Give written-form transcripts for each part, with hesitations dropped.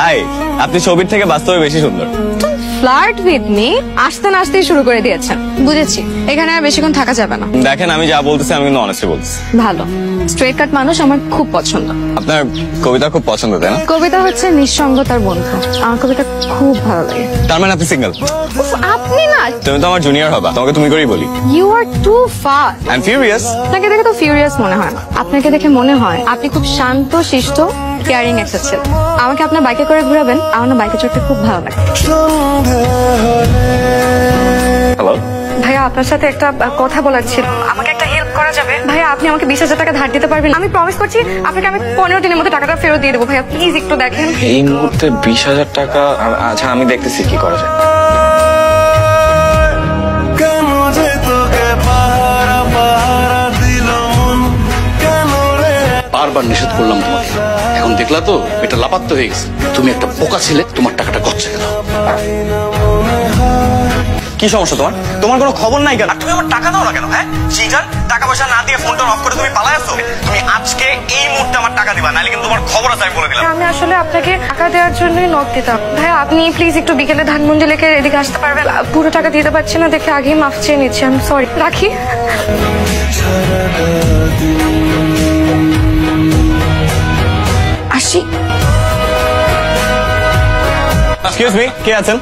High, আপনি ছবির থেকে বাস্তবে বেশি সুন্দর। ফ্লার্ট উইথ মি আসতে না আসতেই শুরু করে দিয়েছেন। বুঝেছি, এখানে আর বেশিক্ষণ থাকা যাবে না। দেখেন, আমি যা বলতেছি আমি কিন্তু অনেস্টলি বলতেছি। ভালো, স্ট্রেট কাট মানুষ আমার খুব পছন্দ। আপনার কবিতা খুব পছন্দ, তাই না? কবিতা হচ্ছে নিঃসঙ্গতার বন্ধু। আমার কবিতা খুব ভালো লাগে। তার মানে আপনি সিঙ্গেল? আপনি না, তুমি তো আমার জুনিয়র হবা, তোমাকে তুমি করেই বলি। You are too fast. I am furious. আপনাকে দেখে তো ফিউরিয়াস মনে হয় না। আপনাকে দেখে মনে হয় আপনি খুব শান্ত শিষ্ট কেয়ারিং একটা ছেলে। আমাকে আপনার বাইকে করে ঘুরাবেন, আমার না বাইকে চড়তে খুব ভালো লাগে। হ্যালো ভাইয়া, আপনার সাথে একটা কথা বলার ছিল। আমাকে একটা হেল্প করা যাবে? ভাইয়া, আপনি আমাকে 20,000 টাকা ধার দিতে পারবেন? আমি প্রমিস করছি আপনাকে আমি 15 দিনের মধ্যে টাকাটা ফেরত দিয়ে দেবো। ভাইয়া প্লিজ একটু দেখেন। এই মুহূর্তে 20,000 টাকা? আচ্ছা, আমি দেখতেছি কি করা যায়। বারবার নিষেধ করলাম তোমাকে, এখন দেখলা তো এটা লাপাত্ত হয়ে গেছে। তুমি একটা বোকা ছিলে, তোমার টাকাটা গচ্ছে গেল। কি সমস্যা তোমার? তোমার কোনো খবর নাই কেন? তুমি আমার টাকা দাও না কেন? হ্যাঁ চিটার, টাকা পয়সা না দিয়ে ফোনটা অফ করে তুমি পালাই আসছো। তুমি আজকে এই মুহূর্তে আমার টাকা দিবা, নাহলে কিন্তু তোমার খবর আছে আমি বলে দিলাম। আমি আসলে আপনাকে টাকা দেওয়ার জন্যই নক দিতাম। ভাইয়া, আপনি প্লিজ একটু বিকেলে ধানমন্ডি লেকে এদিকে আসতে পারবেন? পুরো টাকা দিতে পারছি না দেখে আগেই মাফ চেয়ে নিচ্ছি। আমি সরি, রাখি। আসি। এক্সকিউজ মি, কে আছেন?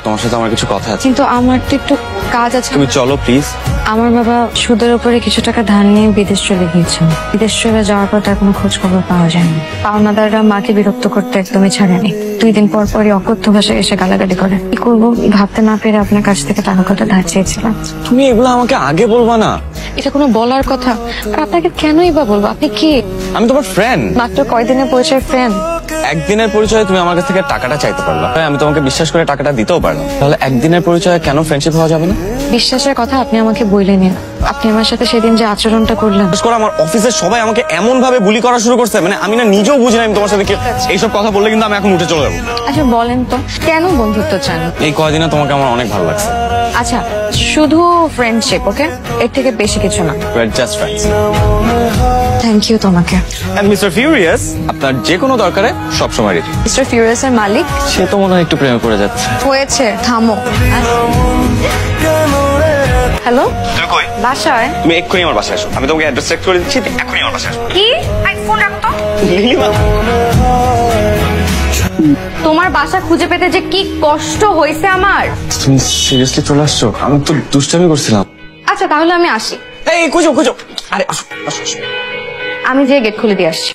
তোমার সাথে আমার কিছু কথা আছে। কিন্তু আমার তো একটু কাজ আছে। তুমি চলো প্লিজ। আমার বাবা সুদের উপরে কিছু টাকা ধার নিয়ে বিদেশ চলে গিয়েছেন। বিদেশ চলে যাওয়ার পর তার কোনো খোঁজ খবর পাওয়া যায়নি। পাওনাদাররা মাকে বিরক্ত করতে একদমই ছাড়েনি। 2 দিন পর পরই অকথ্য ভাষায় এসে গালাগালি করে। কি করবো ভাবতে না পেরে আপনার কাছ থেকে টাকা কটা ধার চেয়েছিলাম। তুমি এগুলো আমাকে আগে বলবা না। এটা কোনো বলার কথা? আর আপনাকে কেনই বা বলবো? আপনি কি? আমি তোমার ফ্রেন্ড। মাত্র কয়দিনের পরিচয় ফ্রেন্ড। একদিনের পরিচয়ে তুমি আমার কাছ থেকে টাকাটা চাইতে পারলা, আমি তোমাকে বিশ্বাস করে টাকাটা দিতেও পারলাম। তাহলে একদিনের পরিচয়ে কেন ফ্রেন্ডশিপ হওয়া যাবে না? বিশ্বাসের কথা আপনি আমাকে বইলে নিন। আপনি আমার সাথে সেদিন যে আচরণটা করলেন, বিশেষ করে আমার অফিসের সবাই আমাকে এমন ভাবে বুলি করা শুরু করছে, মানে আমি না নিজেও বুঝি না আমি তোমার সাথে কি। এইসব কথা বললে কিন্তু আমি এখন উঠে চলে যাবো। আচ্ছা বলেন তো কেন বন্ধুত্ব চান? এই কয়দিনে তোমাকে আমার অনেক ভালো লাগছে। আচ্ছা শুধু ফ্রেন্ডশিপ, ওকে? এর থেকে বেশি কিছু না। We're just friends. Thank you তোমাকে। And Mr. Furious, আপনার যে কোনো দরকারে সবসময় রেডি। মিস্টার ফিউরিয়াসের মালিক? সে তো মনে হয় একটু প্রেমে পড়ে যাচ্ছে। হয়েছে, থামো। হ্যালো, তুমি কই? বাসায়। তুমি এক্ষুনি আমার বাসায় আসো, আমি তোমাকে অ্যাড্রেস চেক করে দিচ্ছি, এক্ষুনি আমার বাসায় আসো। কি? ফোন রাখো তো। নীলিমা, তোমার বাসা খুঁজে পেতে যে কি কষ্ট হয়েছে আমার। তুমি সিরিয়াসলি চলে আসছো? আমি তো দুষ্টামি করছিলাম। আচ্ছা তাহলে আমি আসি। এই খুঁজো খুঁজো। আরে আসো আসো আসো। আমি যে গেট খুলে দিয়ে আসছি।